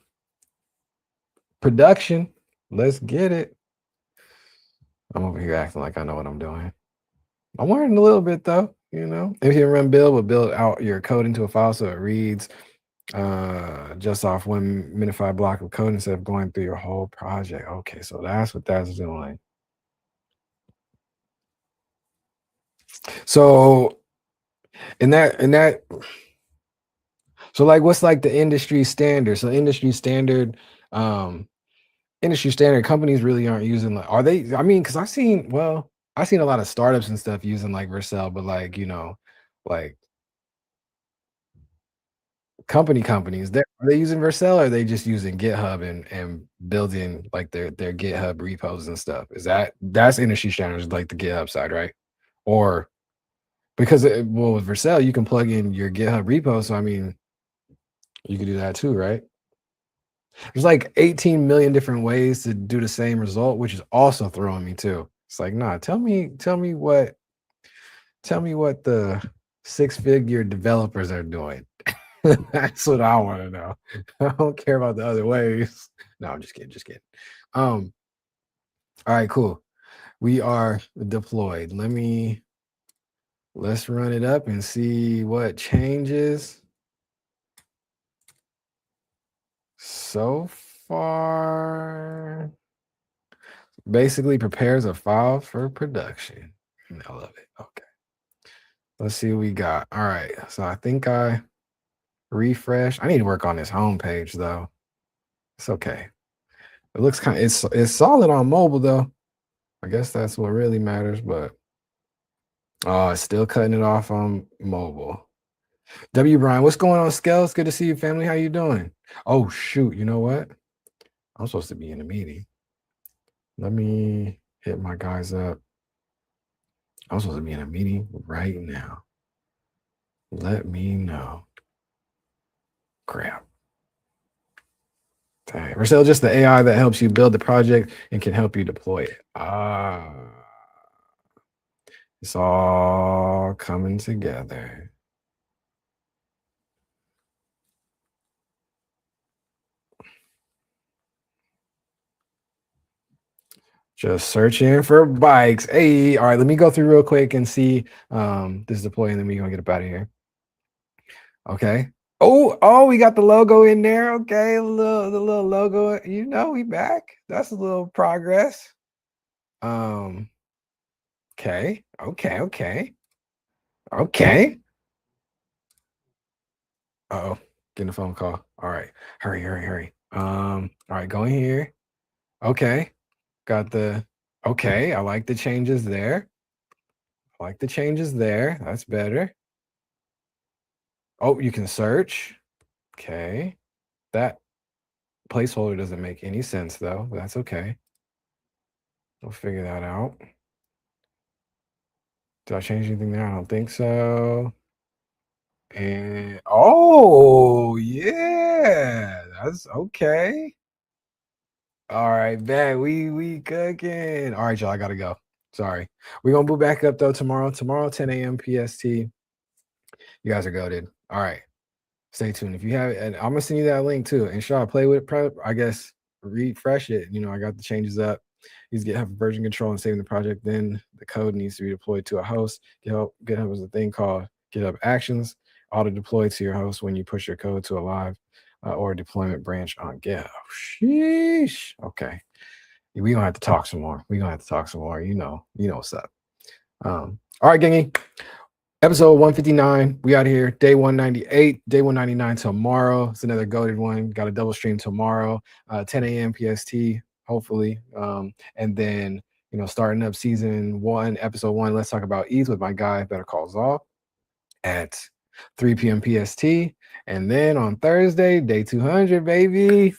production. Let's get it. I'm over here acting like I know what I'm doing. I'm learning a little bit though, If you run build, will build out your code into a file so it reads just off one minified block of code instead of going through your whole project. Okay, so that's what that's doing. So in that so like what's like the industry standard? So industry standard companies really aren't using like, are they? I mean, because I've seen a lot of startups and stuff using like Vercel, but like, like companies, are they using Vercel or are they just using GitHub and building like their GitHub repos and stuff? That's industry standards, like the GitHub side, right? Or Because well, with Vercel, you can plug in your GitHub repo. So I mean, you could do that too, right? There's like 18 million different ways to do the same result, which is also throwing me too. It's like, nah, tell me what the six-figure developers are doing. That's what I want to know. I don't care about the other ways. No, I'm just kidding. All right, cool. We are deployed. Let's run it up and see what changes. So far, basically prepares a file for production. I love it. Okay. Let's see what we got. All right. So I think I refresh. I need to work on this homepage though. It's okay. It looks kind of it's solid on mobile though. I guess that's what really matters, but oh, it's still cutting it off on mobile. W. Brian, what's going on, Skels? Good to see you, family. How you doing? Oh shoot, you know what? I'm supposed to be in a meeting. Let me hit my guys up. I'm supposed to be in a meeting right now. Let me know. Crap. Dang. Marcel, just the AI that helps you build the project and can help you deploy it. It's all coming together. Just searching for bikes. Hey, all right, let me go through real quick and see this deploy, and then we're gonna get up out of here. Okay. Oh, we got the logo in there. Okay, the little logo. You know, we back. That's a little progress. Okay. Uh-oh, getting a phone call. All right, hurry. All right, go in here. Okay, got the. Okay, I like the changes there. That's better. Oh, you can search. Okay, that placeholder doesn't make any sense though, but that's okay. We'll figure that out. Did I change anything there? I don't think so. And oh yeah, that's okay. All right, man, we cooking. All right, y'all, I gotta go. Sorry. We're gonna boot back up though tomorrow. Tomorrow, 10 a.m. PST. You guys are goated. All right. Stay tuned. If you have it, and I'm gonna send you that link too. And Shaw, play with prep. I guess refresh it. You know, I got the changes up. Use GitHub version control and saving the project. Then the code needs to be deployed to a host. GitHub is a thing called GitHub Actions. Auto deploy to your host when you push your code to a live or deployment branch on GitHub. Sheesh. Okay. We gonna have to talk some more. You know what's up. All right, gangy. Episode 159. We out here. Day 198. Day 199 tomorrow. It's another goated one. Got a double stream tomorrow. 10 a.m. PST. Hopefully. And then starting up season 1, episode 1. Let's talk about ETH with my guy Better Call Saul at 3 p.m. PST. And then on Thursday, day 200, baby.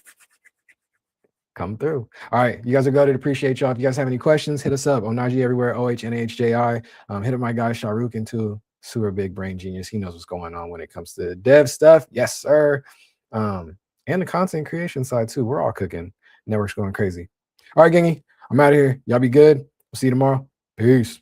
Come through. All right, you guys are good. Appreciate y'all. If you guys have any questions, hit us up on Najee everywhere. OHNAHJI. Hit up my guy Shahrukh too. Super big brain genius. He knows what's going on when it comes to dev stuff. Yes, sir. And the content creation side too. We're all cooking. Network's going crazy. All right, gangy. I'm out of here. Y'all be good. We'll see you tomorrow. Peace.